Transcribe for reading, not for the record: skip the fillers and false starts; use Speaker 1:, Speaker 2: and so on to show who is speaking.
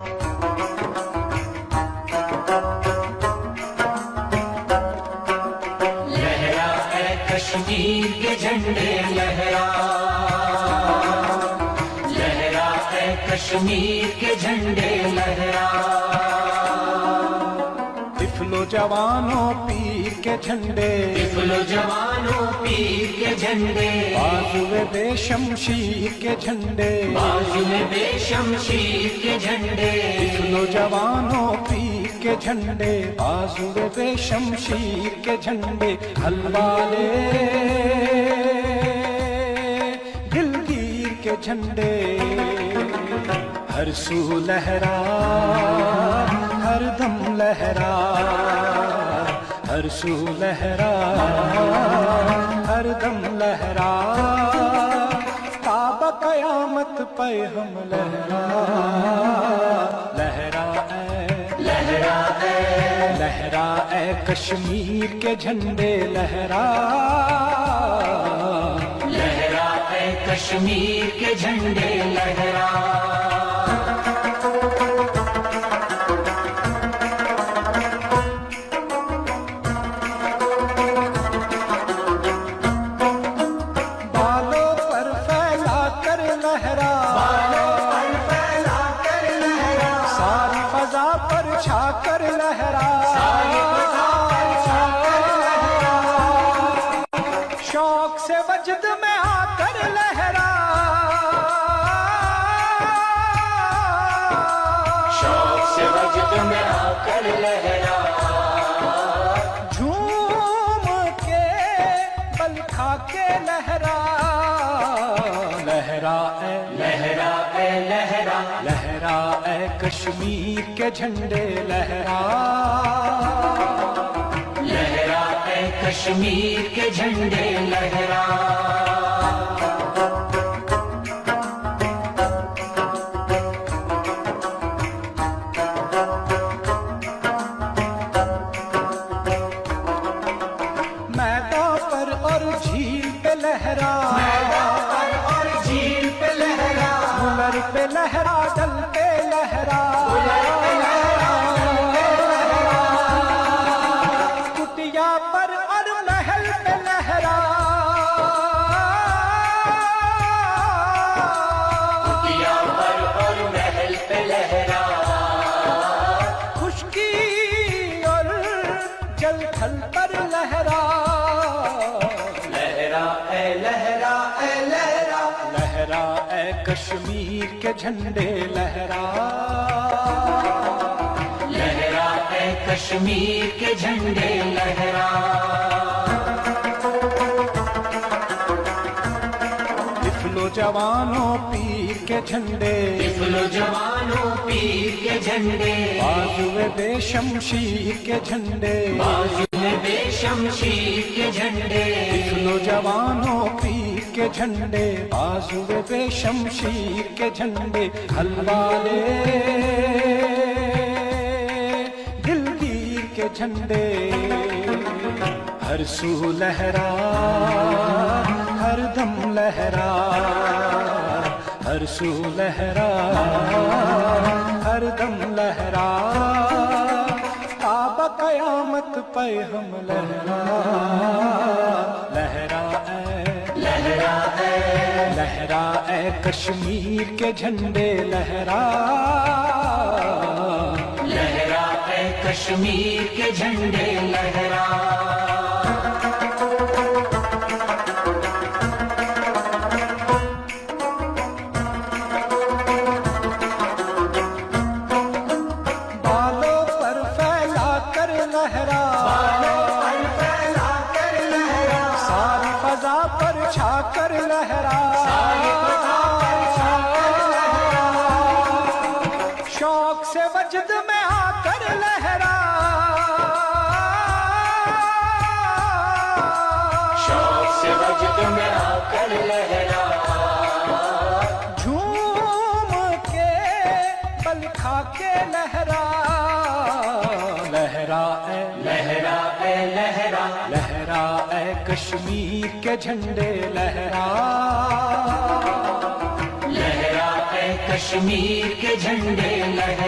Speaker 1: लहरा है कश्मीर के झंडे लहरा, लहरा है कश्मीर के झंडे लहरा।
Speaker 2: तिफलो जवानों पीर के झंडे,
Speaker 1: तिफलो जवानों पीर के झंडे,
Speaker 2: बाजुए बेशमशीर के झंडे,
Speaker 1: बाजुए बेशमशीर के झंडे।
Speaker 2: तिफलो जवानों पीर के झंडे, बाजुए बेशमशीर के झंडे। हलवाले दिलगीर के झंडे, हर सू लहरा हर दम लहरा, हर सू लहरा हर दम लहरा। ताबा कयामत पे हम लहरा, लहरा
Speaker 1: लहरा है,
Speaker 2: लहरा ए कश्मीर के झंडे लहरा,
Speaker 1: लहरा है कश्मीर के झंडे लहरा।
Speaker 2: बालों पर फैला कर लहरा,
Speaker 1: बालों पर फैला कर लहरा,
Speaker 2: सारी फजा पर छा कर लहरा,
Speaker 1: सारी फजा पर छा कर लहरा।
Speaker 2: शौक से वजद में आकर लहरा,
Speaker 1: शौक से वजद में आकर लहरा।
Speaker 2: झूम के बल खा के लहरा, लहरा
Speaker 1: लहरा ए लहरा,
Speaker 2: लहरा ए कश्मीर के झंडे लहरा,
Speaker 1: लहरा ए कश्मीर के झंडे लहरा।
Speaker 2: मैदान पर और झील पे लहरा,
Speaker 1: मैदान पर और झील पे लहरा,
Speaker 2: मुलर पे लहरा डल पे लहरा, कुटिया पर और महल पे लहरा,
Speaker 1: कुटिया पर और महल पे लहरा।
Speaker 2: खुशकी और जल थल पर लहरा,
Speaker 1: लहरा ए लहरा ए लहरा,
Speaker 2: लहरा ए कश्मीर के झंडे लहरा,
Speaker 1: लहरा ए कश्मीर के झंडे लहरा।
Speaker 2: तिफलो जवानों पीर के झंडे,
Speaker 1: तिफलो जवानों पीर के झंडे,
Speaker 2: बाजुए बेशमशीर के झंडे,
Speaker 1: बाजुए बेशमशीर के झंडे।
Speaker 2: तिफलो जवानों पीर के झंडे, बाजुए बेशमशीर के झंडे। हलवाले दिलगीर के झंडे, हर सू लहरा हर दम लहरा, हर सू लहरा हर दम लहरा। ताबा कयामत पे हम लहरा, लहरा
Speaker 1: लहरा है,
Speaker 2: लहरा ए कश्मीर के झंडे लहरा,
Speaker 1: लहरा है कश्मीर के झंडे लहरा।
Speaker 2: बालों पर फैला कर लहरा,
Speaker 1: बालों पर फैला कर लहरा,
Speaker 2: सारी फजा पर छा कर लहरा,
Speaker 1: सारी फजा पर छा कर लहरा।
Speaker 2: शौक से वजद में आकर लहरा,
Speaker 1: शौक से वजद में आकर लहरा।
Speaker 2: झूम के बल खा के लहरा, लहरा
Speaker 1: लहरा ए लहरा,
Speaker 2: लहरा ए कश्मीर के झंडे लहरा,
Speaker 1: लहरा ए कश्मीर के झंडे लहरा।